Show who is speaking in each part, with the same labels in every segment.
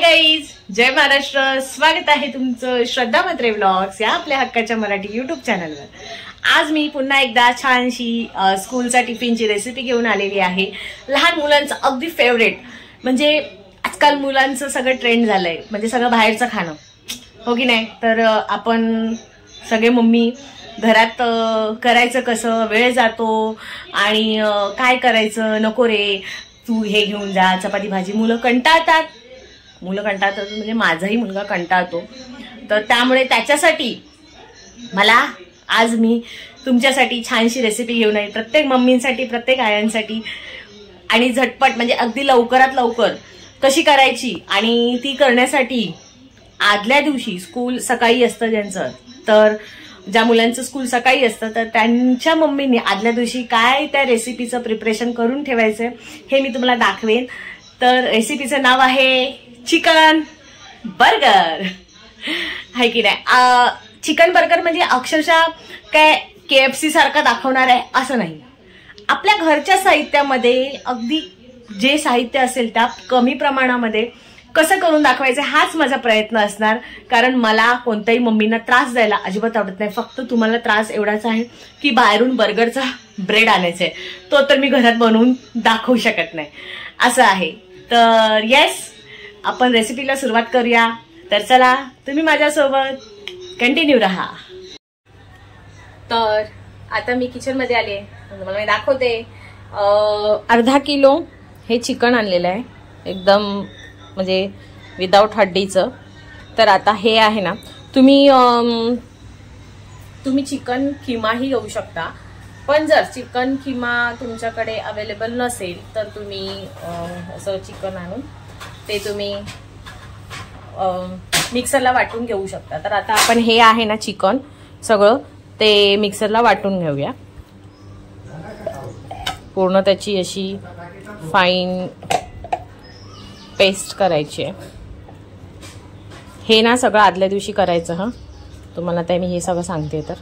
Speaker 1: Guys, जय महाराष्ट्र. स्वागत आहे तुमचं श्रद्धा म्हात्रे व्लॉग्स या आपल्या हक्काच्या मराठी यूट्यूब चॅनलवर. आज मी पुन्हा एकदा छानशी स्कूलचा टिफिनची रेसिपी घेऊन आलेली आहे. लहान मुलांचं अगदी फेवरेट, म्हणजे आजकाल मुलांचं सगळं ट्रेंड झालंय, म्हणजे सगळं बाहेरचं खाणं, हो की नाही. तर आपण सगळे मम्मी घरात करायचं कसं, वेळ जातो आणि काय करायचं, नको रे तू हे घेऊन जा चपाती भाजी. मुलं कंटाळतात म्हणजे माझाही मुलगा कंटाळतो. तर त्यामुळे त्याच्यासाठी मला आज मी तुमच्यासाठी छानशी रेसिपी घेऊन आली, प्रत्येक मम्मींसाठी, प्रत्येक आयांसाठी, आणि झटपट म्हणजे अगदी लवकरात लवकर कशी करायची. आणि ती करण्यासाठी आदल्या दिवशी स्कूल सकाळी असतं ज्यांचं, तर ज्या मुलांचं स्कूल सकाळी असतं तर त्यांच्या मम्मीने आदल्या दिवशी काय त्या रेसिपीचं प्रिपरेशन करून ठेवायचं हे मी तुम्हाला दाखवेन. तर रेसिपीचं नाव आहे चिकन बर्गर, आहे की नाही. चिकन बर्गर म्हणजे अक्षरशः काय KFC सारखा दाखवणार आहे असं नाही. आपल्या घरच्या साहित्यामध्ये अगदी जे साहित्य असेल त्या कमी प्रमाणामध्ये कसं करून दाखवायचं हाच माझा प्रयत्न असणार. कारण मला कोणत्याही मम्मींना त्रास द्यायला अजिबात आवडत नाही. फक्त तुम्हाला त्रास एवढाच आहे की बाहेरून बर्गरचा ब्रेड आणायचा आहे, तो तर मी घरात बनवून दाखवू शकत नाही, असं आहे. तर येस, आपण रेसिपीला सुरुवात करूया. तर चला, तुम्ही माझ्यासोबत कंटिन्यू रहा. तर आता मी किचन मध्ये आले, तुम्हाला मी दाखवते. अर्धा किलो हे चिकन आणलेलं आहे, एकदम म्हणजे विदाउट हड्डीचं. तर आता हे आहे ना, तुम्ही चिकन किमाही घेऊ शकता, पण जर चिकन किमा तुमच्याकडे अवेलेबल नसेल तर तुम्ही असं चिकन आणून ते तुम्ही मिक्सरला वाटून घेऊ शकता. तर आता आपण हे आहे ना चिकन सगळं ते मिक्सरला वाटून घेऊया. पूर्ण त्याची अशी फाईन पेस्ट करायची आहे. हे ना सगळं आदल्या दिवशी करायचं. हं, तुम्हाला ते मी हे सगळं सांगते. तर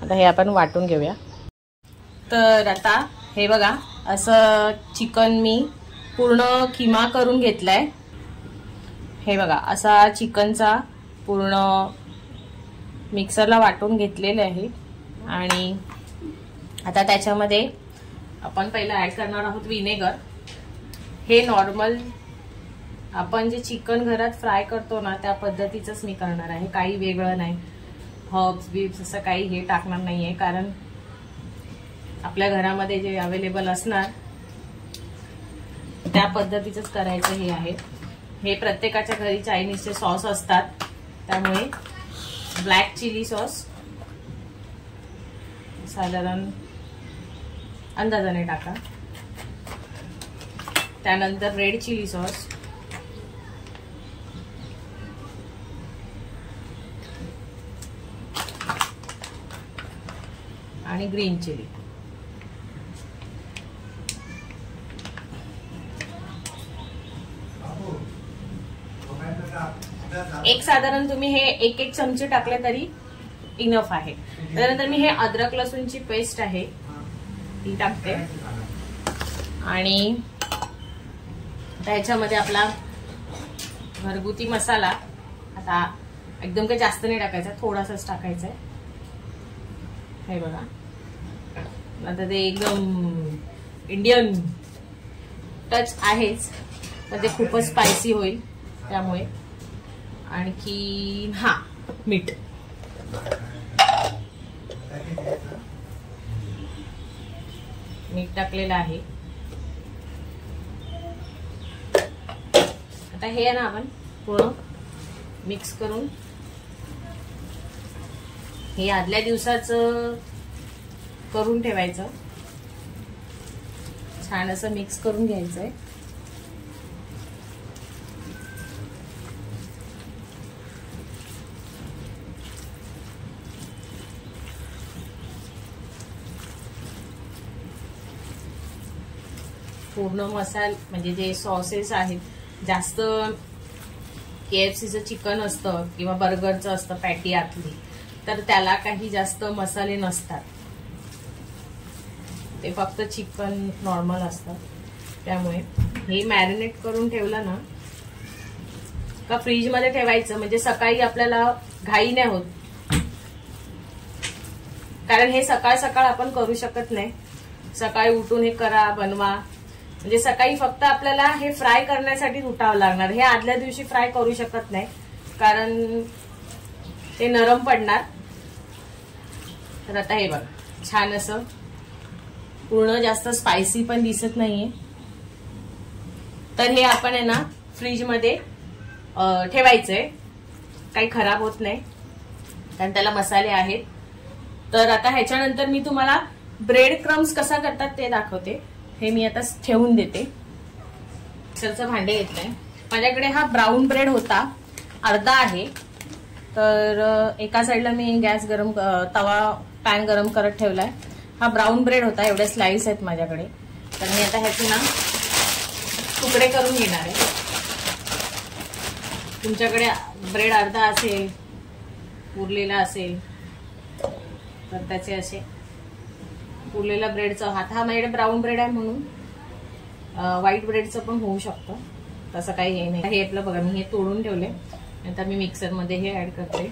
Speaker 1: आता हे आपण वाटून घेऊया. तर आता हे बघा, असं चिकन मी पूर्ण किमा करून घेतलाय. हे बघा, असा चिकनचा पूर्ण मिक्सरला वाटून घेतलेले आहे. आणि आता त्याच्यामध्ये आपण पहिला ऍड करणार आहोत विनेगर. हे नॉर्मल आपण जे चिकन घरात फ्राय करतो ना त्या पद्धतीचंच मी करणार आहे, काही वेगळं नाही. हर्ब्स बिब्स असं काही हे टाकणार नाहीये, कारण आपल्या घरामध्ये जे अवेलेबल असणार त्या पद्धतीचंच करायचं हे आहे. हे प्रत्येकाच्या घरी चायनीजचे सॉस असतात, त्यामुळे ब्लॅक चिली सॉस साधारण अंदाजाने टाका. त्यानंतर रेड चिली सॉस, आणि ग्रीन चिली. एक साधारण तुम्ही हे एक एक चमचे टाकले तरी इनफ आहे. त्यानंतर मी हे अद्रक लसूणची पेस्ट आहे ती टाकते. आणि त्याच्यामध्ये आपला घरगुती मसाला, आता एकदम काही जास्त नाही टाकायचा, थोडासाच टाकायचा आहे. हे बघा, आता ते एकदम इंडियन टच आहेच, पण ते खूपच स्पायसी होईल त्यामुळे. आणखी मीठ. मीठ टाकलेलं आहे. आता हे ना आपण पूर्ण मिक्स करून, हे आदल्या दिवसाचं करून ठेवायचं. छान असं मिक्स करून घ्यायचंय. पूर्ण मसाला म्हणजे जे सॉसेस आहेत, जास्त KFCचं चिकन असतं किंवा बर्गरचं असतं पॅटी आतली, तर त्याला काही जास्त मसाले नसतात, ते फक्त चिकन नॉर्मल असतं. त्यामुळे हे मॅरिनेट करून ठेवलं ना का फ्रीजमध्ये ठेवायचं म्हणजे सकाळी आपल्याला घाई नाही होत, कारण हे सकाळ सकाळ आपण करू शकत नाही. सकाळी उठून हे करा बनवा, म्हणजे सकाळी फक्त आपल्याला हे फ्राय करण्यासाठी उठावं लागणार. हे आदल्या दिवशी फ्राय करू शकत नाही कारण ते नरम पडणार. तर आता हे बघा छान असं पूर्ण जास्त स्पायसी पण दिसत नाहीये. तर हे आपण आहे ना फ्रीजमध्ये ठेवायचंय, काही खराब होत नाही कारण त्याला मसाले आहेत. तर आता ह्याच्यानंतर मी तुम्हाला ब्रेड क्रम्स कसा करतात ते दाखवते. हे मी आता ठेवून देते. मिक्सरचं भांडे घेतलंय. माझ्याकडे हा ब्राऊन ब्रेड होता, अर्धा आहे. तर एका साईडला मी गॅस गरम पॅन गरम करत ठेवलाय. हा ब्राऊन ब्रेड होता, एवढे स्लाइस आहेत माझ्याकडे. तर मी आता ह्याचे ना तुकडे करून घेणार आहे. तुमच्याकडे ब्रेड अर्धा असेल, उरलेला असेल तर त्याचे असे उरलेला ब्रेडचा हा माझ्याकडे ब्राऊन ब्रेड आहे म्हणून व्हाईट ब्रेडचं पण होऊ शकतं, तसं काही हे नाही. हे आपलं बघा मी हे तोडून ठेवले. नंतर मी मिक्सरमध्ये हे ऍड करते.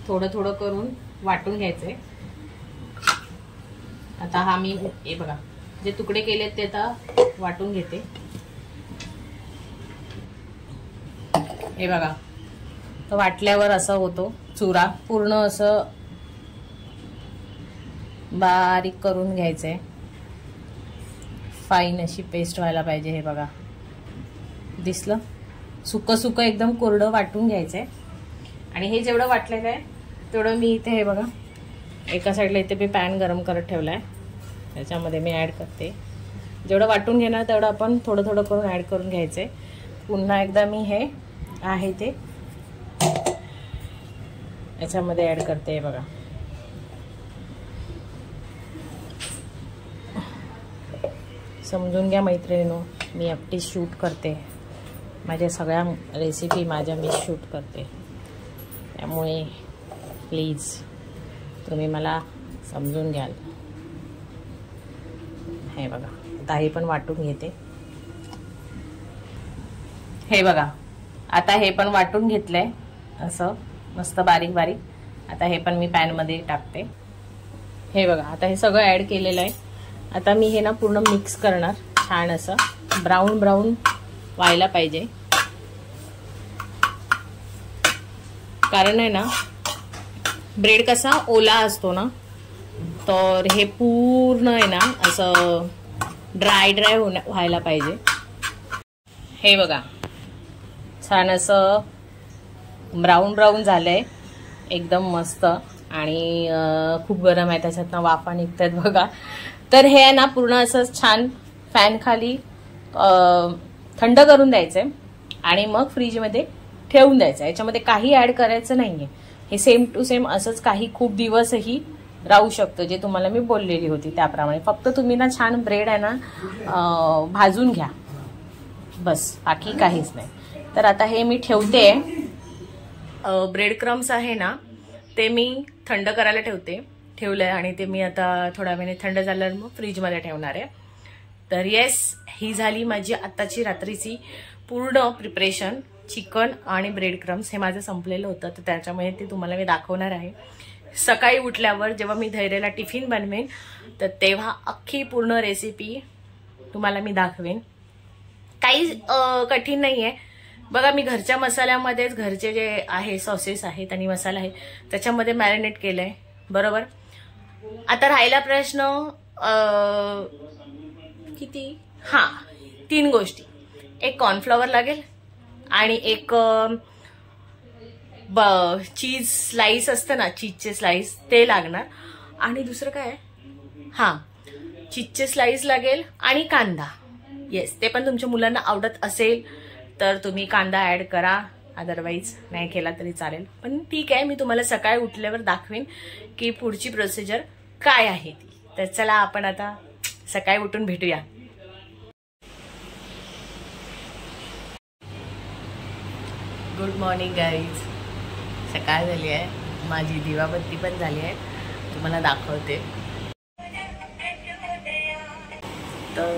Speaker 1: थोडं थोडं करून वाटून घ्यायचंय. आता हा मी हे बघा जे तुकडे केलेत ते आता वाटून घेते. हे बघा तो वाटल्यावर असं होतो चुरा, पूर्ण असं बारीक करून घ्यायचंय. फाईन अशी पेस्ट व्हायला पाहिजे. हे बघा दिसलं, सुकं सुकं एकदम कोरडं वाटून घ्यायचंय. आणि हे जेवढं वाटलेलं आहे तेवढं मी इथे हे बघा एका साईडला इथे मी पॅन गरम करत ठेवलाय, त्याच्यामध्ये मी ऍड करते. जेवढं वाटून घेणार तेवढं आपण थोडं थोडं करून ऍड करून घ्यायचंय. पुन्हा एकदा मी हे आहे ते याच्यामध्ये ऍड करते. बघा समजून घ्या मैत्रिणींनो, मी एकटी शूट करते. माझ्या सगळ्या रेसिपी मी शूट करते, त्यामुळे प्लीज तुम्ही मला समजून घ्याल. हे बघा आता हे पण वाटून घेते. हे बघा आता हे पण वाटून घेतलंय असं मस्त बारीक बारीक. आता हे पण मी पॅन मध्ये टाकते. हे बघा आता हे सगळं ऍड केलेलं आहे. आता मी हे ना पूर्ण मिक्स करणार. छान असं ब्राऊन ब्राऊन व्हायला पाहिजे, कारण आहे ना ब्रेड कसा ओला असतो ना, तर हे पूर्ण आहे ना असं ड्राय ड्राय व्हायला पाहिजे. हे बघा छान असं ब्राऊन ब्राऊन झालंय एकदम मस्त. आणि खूप गरम आहे, त्याच्यातनं वाफा निघतात बघा. तर हे आहे ना पूर्ण असं छान फॅन खाली थंड करून द्यायचंय आणि मग फ्रीजमध्ये ठेवून द्यायचं. याच्यामध्ये काही ऍड करायचं नाहीये. हे सेम टू सेम असंच काही खूप दिवसही राहू शकतं, जे तुम्हाला मी बोललेली होती त्याप्रमाणे. फक्त तुम्ही ना छान ब्रेड आहे ना भाजून घ्या, बस बाकी काहीच नाही. तर आता हे मी ठेवते. ब्रेड क्रम्स आहे ना ते मी थंड करायला ठेवलंय आणि ते मी आता थोड्या वेळाने थंड झाल्यावर मग फ्रीजमध्ये ठेवणार आहे. तर येस, ही झाली माझी आताची रात्रीची पूर्ण प्रिपरेशन. चिकन आणि ब्रेड क्रम्स हे माझं संपलेलं होतं, तर त्याच्यामुळे ते तुम्हाला मी दाखवणार आहे. सकाळी उठल्यावर जेव्हा मी धैर्याला टिफिन बनवेन तर तेव्हा अख्खी पूर्ण रेसिपी तुम्हाला मी दाखवेन. काही कठीण नाही आहे. बघा मी घरच्या मसाल्यामध्येच घरचे जे आहे सॉसेस आहेत आणि मसाला आहे त्याच्यामध्ये मॅरिनेट केलंय बरोबर. आता राहिला प्रश्न किती, 3 गोष्टी. एक कॉर्नफ्लॉवर लागेल आणि एक चीज स्लाइस असतं ना, चीजचे स्लाइस ते लागणार. आणि दुसरं काय, चीजचे स्लाइस लागेल आणि कांदा. येस, ते पण तुमच्या मुलांना आवडत असेल तर तुम्ही कांदा ऍड करा, अदरवाईज नाही केला तरी चालेल. पण ठीक आहे, मी तुम्हाला सकाळी उठल्यावर दाखवेन की पुढची प्रोसिजर काय आहे ती. तर चला आपण आता सकाळी उठून भेटूया. Good morning guys. सकाळ झाली आहे, माझी दिवाबत्ती पण झाली आहे, तुम्हाला दाखवते. तर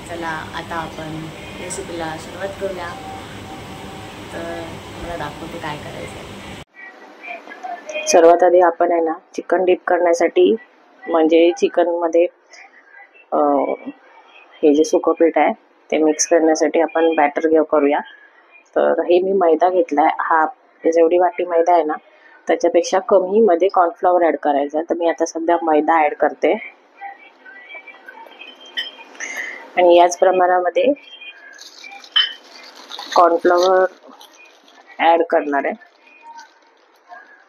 Speaker 1: चला आता आपण रेसिपीला सुरुवात करूया. तर मला दाखवते काय करायचं. सर्वात आधी आपण आहे ना चिकन डीप करण्यासाठी म्हणजे चिकनमध्ये हे जे सुकं पीठ आहे ते मिक्स करण्यासाठी आपण बॅटर करूया. तर हे मी मैदा घेतला आहे. हा जेवढी वाटी मैदा आहे ना त्याच्यापेक्षा कमी मध्ये कॉर्नफ्लॉवर ॲड करायचा. तर मी आता सध्या मैदा ॲड करते आणि याच प्रमाणामध्ये कॉर्नफ्लॉवर ॲड करणार आहे.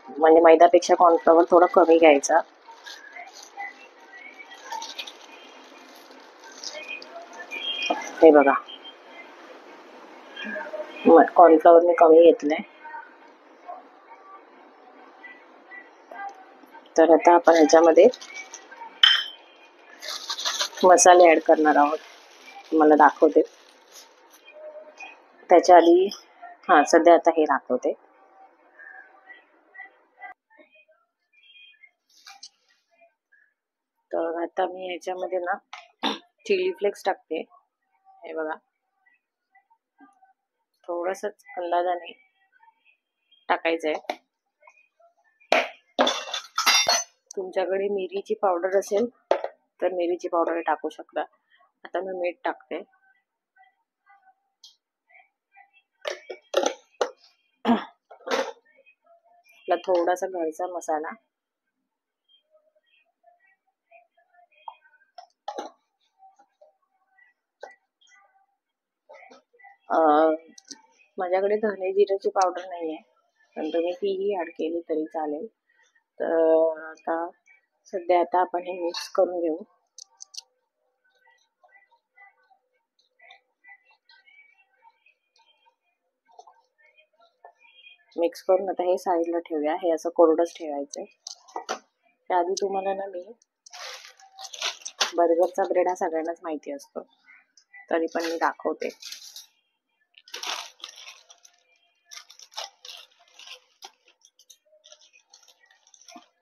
Speaker 1: म्हणजे मैद्यापेक्षा कॉर्नफ्लॉवर थोडं कमी घ्यायचा. हे बघा कॉर्नफ्लॉवर मी कमी घेतलंय. तर आता आपण ह्याच्यामध्ये मसाले ॲड करणार आहोत. मला दाखवते. त्याच्या आधी सध्या आता हे दाखवते. तर आता मी ह्याच्यामध्ये ना चिली फ्लेक्स टाकते. हे बघा थोडंसंच अंदाजाने टाकायचं आहे. तुमच्याकडे मिरीची पावडर असेल तर मिरीची पावडर टाकू शकता. आता मी मीठ टाकते. आपला थोडासा घरचा मसाला, माझ्याकडे धने जिऱ्याची पावडर नाही आहे पण तुम्ही तीही ॲड केली तरी चालेल. तर आता सध्या आपण हे मिक्स करून घेऊ. मिक्स करून आता हे साईडला ठेवूया. हे असं कोरडंच ठेवायचं. त्याआधी तुम्हाला ना मी बर्गरचा ब्रेड हा सगळ्यांनाच माहिती असतो तरी पण मी दाखवते.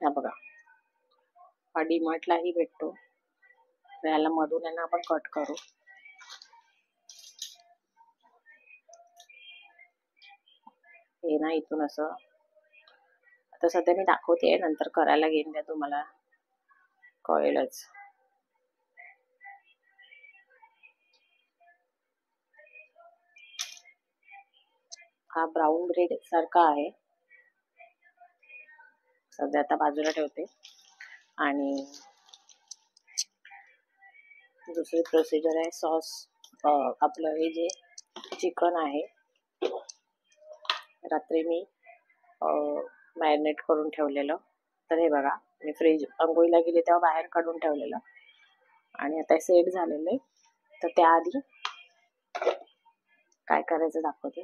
Speaker 1: हा बघा हा डीमार्टलाही भेटतो. याला मधून आहे ना आपण कट करू. हे ना इथून असं आता सध्या मी दाखवते, नंतर करायला घेऊन द्या तुम्हाला कळेलच. हा ब्राऊन ब्रेड सारखा आहे. सध्या आता बाजूला ठेवते आणि दुसरी प्रोसिजर आहे सॉस. आपलं हे जे चिकन आहे रात्री मी मॅरिनेट करून ठेवलेलं. तर हे बघा मी फ्रीज अंघोळीला गेले तेव्हा बाहेर काढून ठेवलेलं आणि आता सेट झालेलं आहे. तर त्याआधी काय करायचं दाखवते.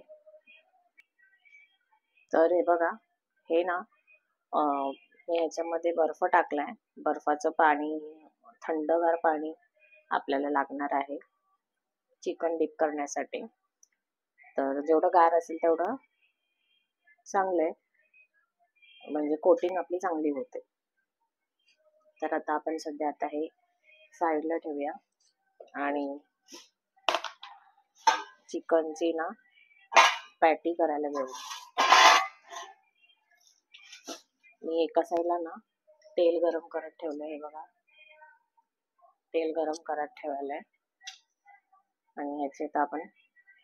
Speaker 1: तर हे बघा हे ना मी याच्यामध्ये बर्फ टाकलाय. बर्फाचं पाणी, थंडगार पाणी आपल्याला लागणार आहे चिकन डीप करण्यासाठी. तर जेवढं गार असेल तेवढं चांगलं आहे, म्हणजे कोटिंग आपली चांगली होते. तर आता आपण सध्या हे साईडला ठेवूया आणि चिकनची ना पॅटी करायला घेऊ. मी एका साईडला ना तेल गरम करत ठेवलंय. हे बघा तेल गरम करत ठेवलंय आणि ह्याचे तर आपण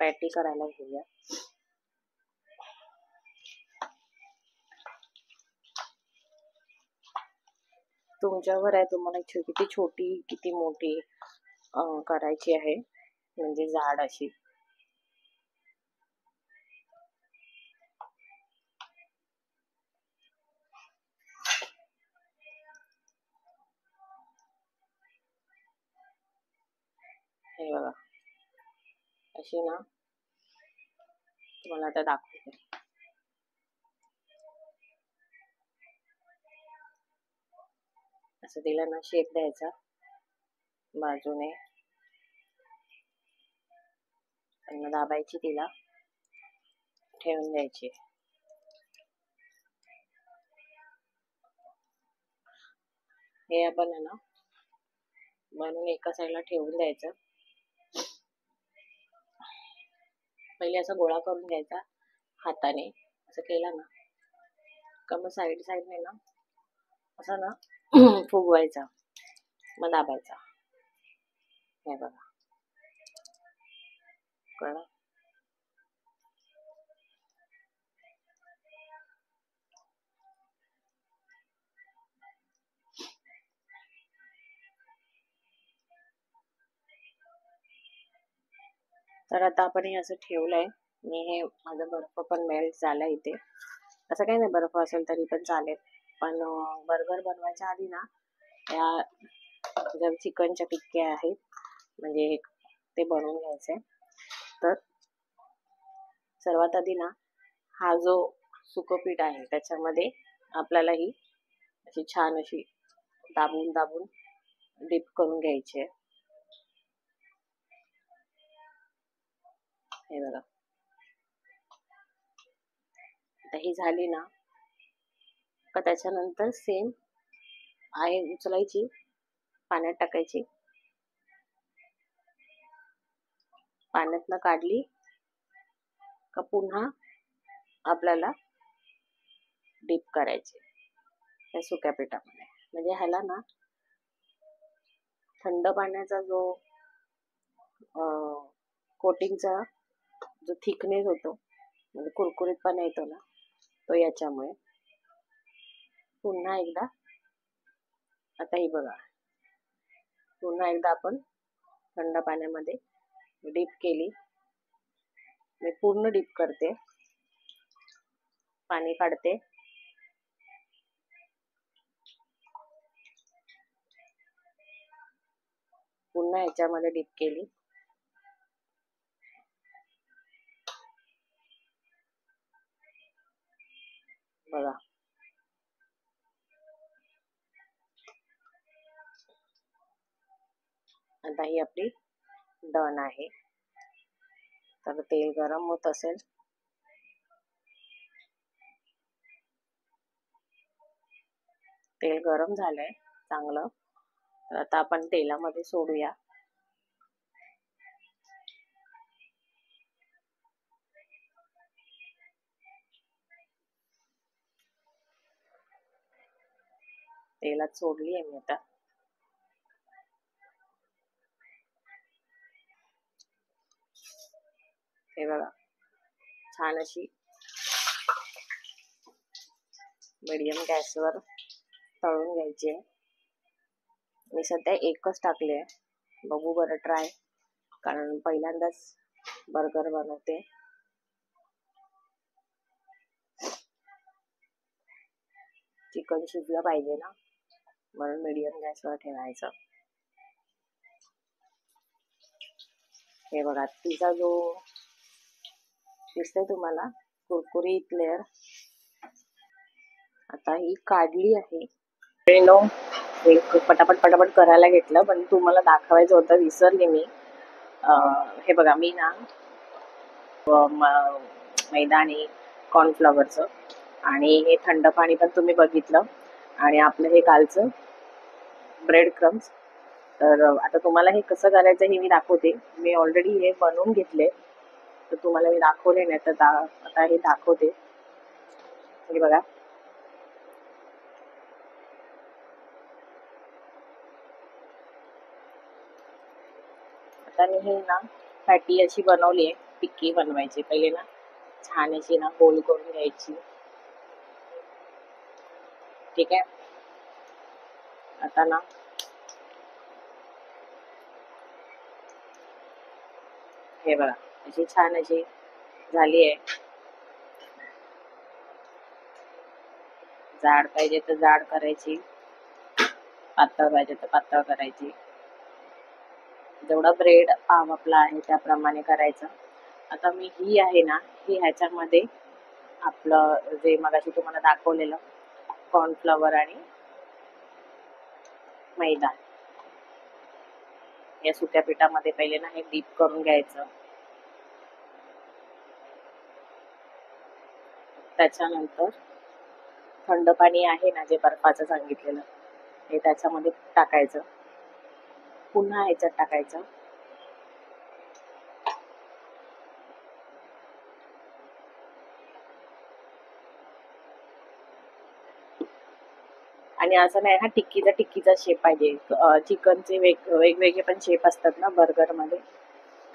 Speaker 1: पॅटी करायला घेऊया. तुमच्यावर आहे तुम्हाला किती छोटी किती मोठी करायची आहे, म्हणजे जाड अशी. हे बघा अशी ना तुम्हाला आता दाखवते. असं तिला ना शेप द्यायचा बाजूने आणि दाबायची, तिला ठेवून द्यायची. हे आपण आहे ना म्हणून एका साईडला ठेवून द्यायचं. पहिले असा गोळा करून घ्यायचा हाताने, असं केला ना का मग साईडने ना असं ना फुगवायचा, मग दाबायचा. हे बघा कळलं. तर आता आपण हे असं ठेवलंय. मी हे माझा बर्फ पण मेल्ट झाला इथे. असं काही नाही, बर्फ असेल तरी पण चालेल, पण बर्गर बनवायच्या आधी ना या ज्या चिकनच्या टिक्क्या आहेत म्हणजे ते बनवून घ्यायचे. तर सर्वात आधी ना हा जो सुकं आहे त्याच्यामध्ये आपल्याला ही अशी छान अशी दाबून दाबून डिप करून घ्यायची. हे बघा, आता ही झाली ना का त्याच्यानंतर सेम आहे उचलायची, पाण्यात टाकायची, पाण्यातनं काढली का पुन्हा आपल्याला डीप करायचे त्या सुक्या पिठामध्ये. म्हणजे ह्याला ना थंड पाण्याचा जो कोटिंगचा जो थिकनेस होतो म्हणजे कुरकुरीतपणा येतो ना तो याच्यामुळे. पुन्हा एकदा आता ही बघा, पुन्हा एकदा आपण थंड पाण्यामध्ये डीप केली. मी पूर्ण डीप करते, पाणी काढते, पुन्हा याच्यामध्ये डीप केली. बघा आता ही आपली डन आहे. तर तेल गरम होत असेल, तेल गरम झालंय चांगलं. तर आता आपण तेलामध्ये सोडूया. तेलात सोडली आहे मी आता. हे बघा छान अशी मीडियम गॅसवर तळून घ्यायची आहे. मी सध्या एकच टाकले आहे, बघू बरं ट्राय, कारण पहिल्यांदाच बर्गर बनवते. चिकन शिजलं पाहिजे ना, म्हणून मीडियम गॅसवर ठेवायचं. हे बघा तिचा जो दिसतंय तुम्हाला कुरकुरीत लेअर, आता ही काढली आहे. एक पटापट करायला घेतलं, पण तुम्हाला दाखवायचं होतं, विसरले मी. हे बघा मी ना मैदा आणि कॉर्नफ्लॉवरचं आणि हे थंड पाणी पण तुम्ही बघितलं, आणि आपलं हे कालचं ब्रेड क्रम्स. तर आता तुम्हाला हे कसं करायचं हे मी दाखवते. मी ऑलरेडी हे बनवून घेतले, तर तुम्हाला मी दाखवले नाही, तर आता हे दाखवते. हे बघा आता मी हे ना पॅटी अशी बनवली आहे. टिक्की बनवायची, पहिले ना छान अशी ना गोल करून घ्यायची. ठीक आहे. आता ना हे बघा अशी छान अशी झाली आहे. जाड पाहिजे तर जाड करायची, पातळ पाहिजे तर पातळ करायची. जेवढा ब्रेड पाव आपला आहे त्याप्रमाणे करायचं. आता मी ही आहे ना, ही ह्याच्यामध्ये आपलं जे मगाशी तुम्हाला दाखवलेलं कॉर्नफ्लॉवर आणि मैदा या सुक्या पिठामध्ये पहिले ना हे डीप करून घ्यायचं. त्याच्यानंतर थंड पाणी आहे ना जे बर्फाचं सांगितलेलं, हे त्याच्यामध्ये टाकायचं. पुन्हा ह्याच्यात टाकायचं. आणि असं नाही हा टिक्कीचा शेप पाहिजे. चिकनचे वेगवेगळे पण शेप असतात ना बर्गर मध्ये,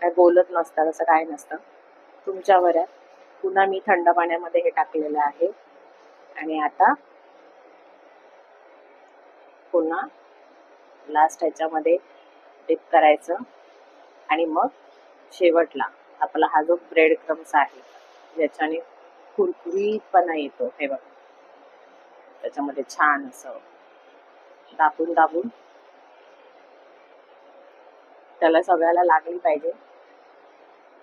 Speaker 1: काय बोलत नसतात, असं काय नसतं, तुमच्यावर आहे. पुन्हा मी थंड पाण्यामध्ये हे टाकलेलं आहे आणि आता पुन्हा लास्ट ह्याच्यामध्ये डिप करायचं आणि मग शेवटला आपला हा जो ब्रेड क्रम्स आहे ज्याच्याने कुरकुरीतपणा येतो, हे बघा त्याच्यामध्ये छान असं दाबून दाबून त्याला सगळ्याला लागली पाहिजे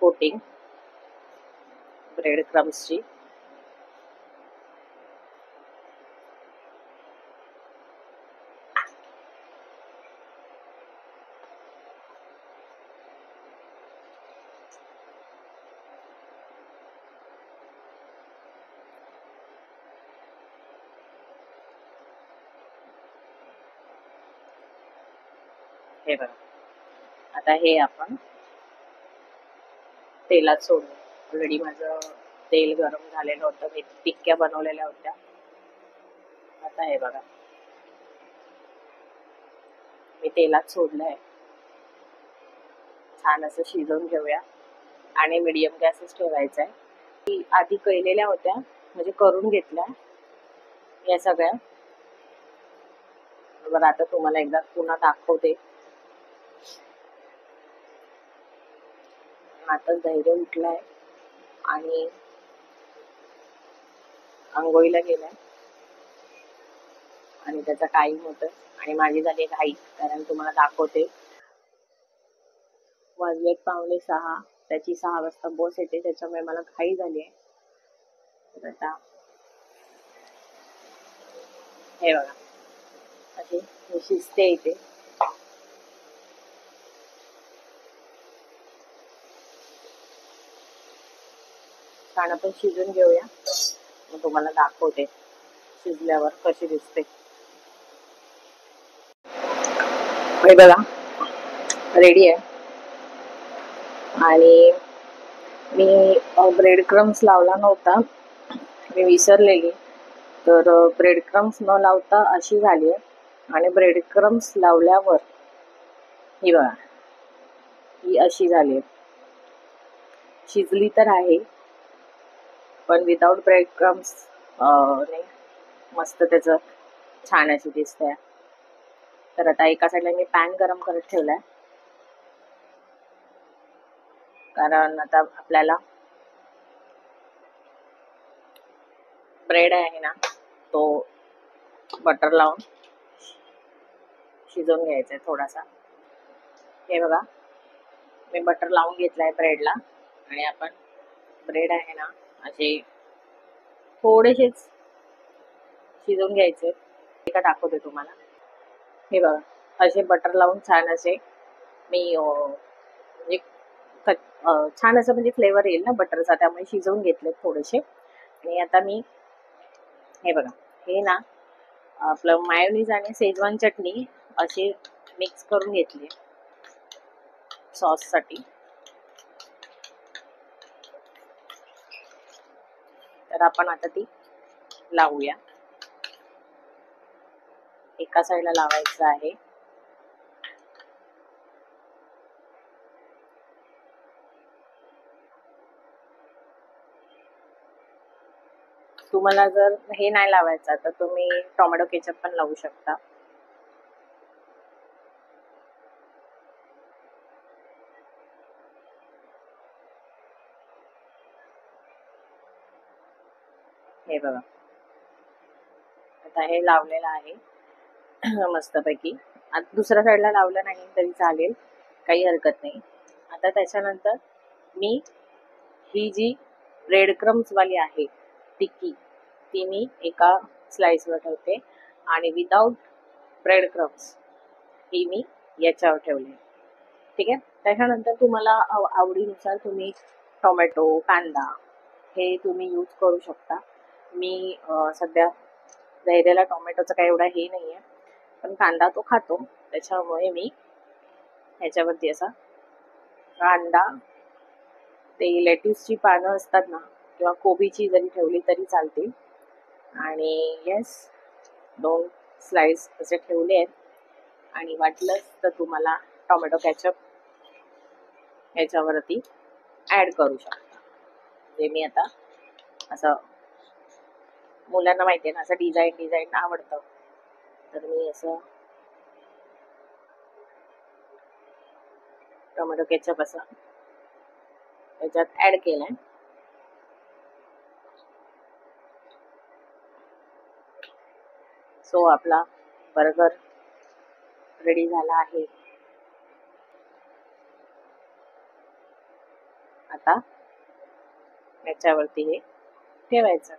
Speaker 1: कोटिंग ब्रेड क्रम्सची. हे बघा आता हे आपण तेलात सोडू. ऑलरेडी माझं तेल गरम झालेलं होतं, मी टिक्क्या बनवलेल्या होत्या. आता हे बघा मी तेलात सोडलंय. छान असं शिजवून घेऊया आणि मीडियम गॅसच ठेवायचा आहे. आधी केलेल्या होत्या म्हणजे करून घेतल्या या सगळ्या. बरं आता तुम्हाला एकदा पुन्हा दाखवते. आता धैर्य उठलाय आणि आंघोळीला गेलाय आणि त्याचा टाइम होत आणि माझी झाली घाई, कारण तुम्हाला दाखवते. वाजले 5:45, त्याची 6 वाजता बस येते, त्याच्यामुळे मला घाई झाली आहे. आता हे बघा अशी शिजते इथे. छान आपण शिजून घेऊया, मग तुम्हाला दाखवते शिजल्यावर कशी दिसते. हे बघा रेडी आहे आणि मी ब्रेड क्रम्स लावला नव्हता, मी विसरलेली, तर ब्रेड क्रम्स न लावता अशी झाली आहे. आणि ब्रेड क्रम्स लावल्यावर ही बघा ही अशी झाली आहे. शिजली तर आहे पण विदाउट ब्रेड क्रम्स मस्त त्याचं छान अशी दिसते. तर आता एका साईडला मी पॅन गरम करत ठेवलाय, कारण आता आपल्याला ब्रेड आहे ना तो बटर लावून शिजवून घ्यायचा आहे थोडासा. हे बघा मी बटर लावून घेतलाय ब्रेडला आणि आपण ब्रेड आहे ना असे थोडेसेच शिजवून घ्यायचे. एका दाखवते तुम्हाला. हे बघा असे बटर लावून छान असे मी म्हणजे छान असं म्हणजे फ्लेवर येईल ना बटरचा, त्यामुळे शिजवून घेतले थोडेसे. आणि आता मी हे बघा हे ना आपलं मायोनीज आणि शेजवान चटणी अशी मिक्स करून घेतली सॉस साठी. तर आपण आता ती लावूया. एका साईडला लावायचं आहे. तुम्हाला जर हे नाही लावायचं तर तुम्ही टोमॅटो केचप पण लावू शकता. हे बघा आता हे लावलेलं आहे मस्तपैकी. आता दुसऱ्या साईडला लावलं नाही तरी चालेल, काही हरकत नाही. आता त्याच्यानंतर मी ही जी ब्रेड क्रम्स वाली आहे टिक्की ती मी एका स्लाइसवर ठेवते आणि विदाउट ब्रेड क्रम्स ही मी याच्यावर ठेवले. ठीक आहे. त्याच्यानंतर तुम्हाला आवडीनुसार तुम्ही टोमॅटो कांदा हे तुम्ही यूज करू शकता. मी सध्या धैर्याला टोमॅटोचं काही एवढा हे नाही आहे, पण कांदा तो खातो त्याच्यामुळे मी ह्याच्यावरती असा कांदा, ते लेट्यूसची पानं असतात ना किंवा कोबीची जरी ठेवली तरी चालते. आणि येस, 2 स्लाइस असे ठेवले आहेत. आणि वाटलंच तर तुम्हाला टोमॅटो केचप ह्याच्यावरती ॲड करू शकता. जे मी आता असं, मुलांना माहिती आहे ना असं डिझाईन आवडतं, तर मी असं टोमॅटो केचप असं त्याच्यात ॲड केलंय. सो आपला बर्गर रेडी झाला आहे. आता याच्यावरती हे ठेवायचं.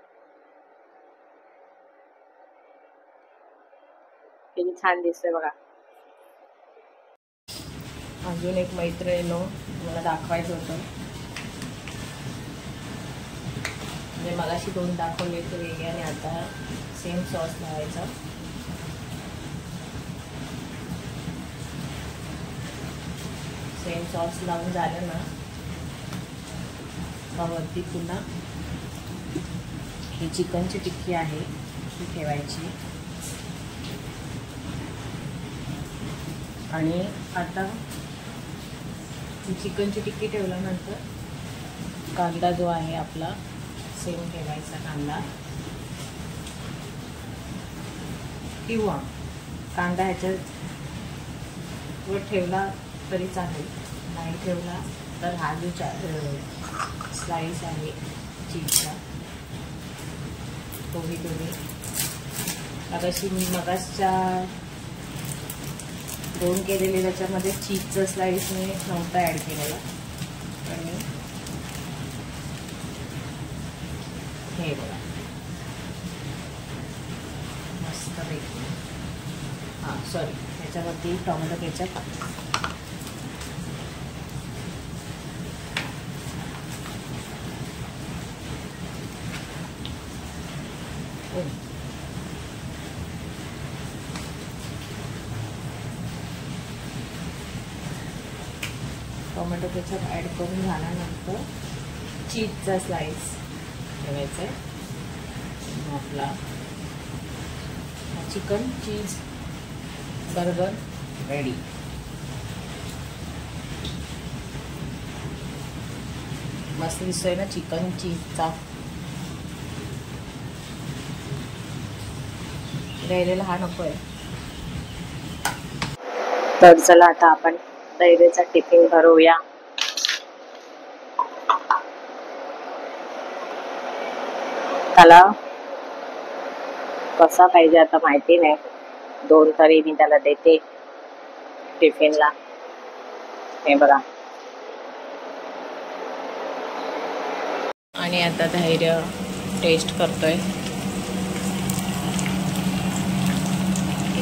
Speaker 1: किती छान दिसतंय बघा. अजून एक मैत्रिणीनो मला दाखवायचं होतं, म्हणजे मगाशी 2 दाखवले ते वेगळे आणि आता सेम सॉस लावायचा. सेम सॉस लावून झालं ना वरती पुन्हा ही चिकनची टिक्की आहे ती ठेवायची. आणि आता ही चिकनची टिक्की ठेवल्यानंतर कांदा जो आहे आपला सेम ठेवायचा कांदा, किंवा कांदा ह्याच्यात वर ठेवला तरी चालेल, नाही ठेवला तर हा जो स्लाइस आहे चीजचा तोही तुम्ही मगासच्या 2 केलेले त्याच्यामध्ये चीजचं स्लाइस मी नव्हता ॲड केलेला, आणि हे बघा मस्तपैकी. हां सॉरी, ह्याच्यावरती tomato ketchup tomato ketchup add करून झाल्यानंतर चीजचा स्लाइस ठेवायचा आहे. आपला चिकन चीज बर्गर रेडी. मस्त दिसतोय ना चिकन चीजचा. राहिलेला हा नको आहे. तर चला आता आपण दैवेचा टिफिन भरूया. त्याला कसा पाहिजे आता माहिती नाही, 2 तरी मी त्याला देते टिफिनला. हे बघा. आणि आता धैर्य टेस्ट करतोय.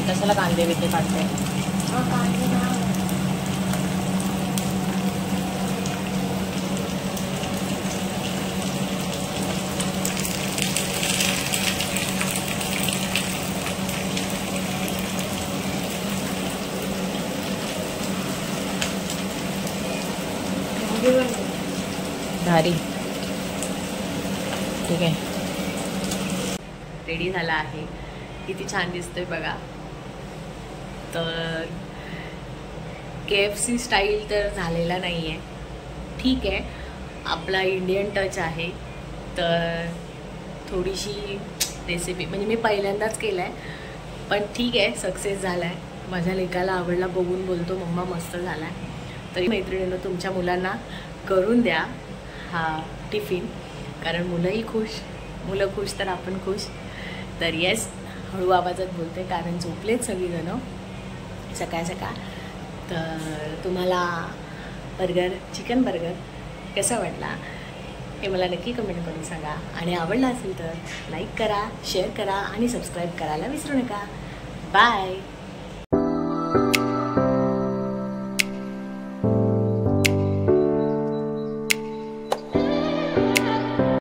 Speaker 1: कशाला कांदे बिंदे काढतोय. धारी ठीक आहे, रेडी झाला आहे. किती छान दिसतोय बघा. तर KFC स्टाईल तर झालेला नाही आहे, ठीक आहे, आपला इंडियन टच आहे. तर थोडीशी रेसिपी म्हणजे मी पहिल्यांदाच केला आहे, पण ठीक आहे, सक्सेस झाला आहे. माझ्या लेकाला आवडला, बघून बोलतो मम्मा मस्त झाला आहे. तरी मैत्रिणींनो तुमच्या मुलांना करून द्या हा टिफिन, कारण मुलंही खुश, मुलं खुश तर आपण खुश. तर येस, हळू आवाजात बोलते कारण झोपलेत सगळीजणं सकाळ सकाळ. तर तुम्हाला बर्गर, चिकन बर्गर कसा वाटला हे मला नक्की कमेंट करून सांगा. आणि आवडला असेल तर लाईक करा, शेअर करा आणि सबस्क्राईब करायला विसरू नका. बाय.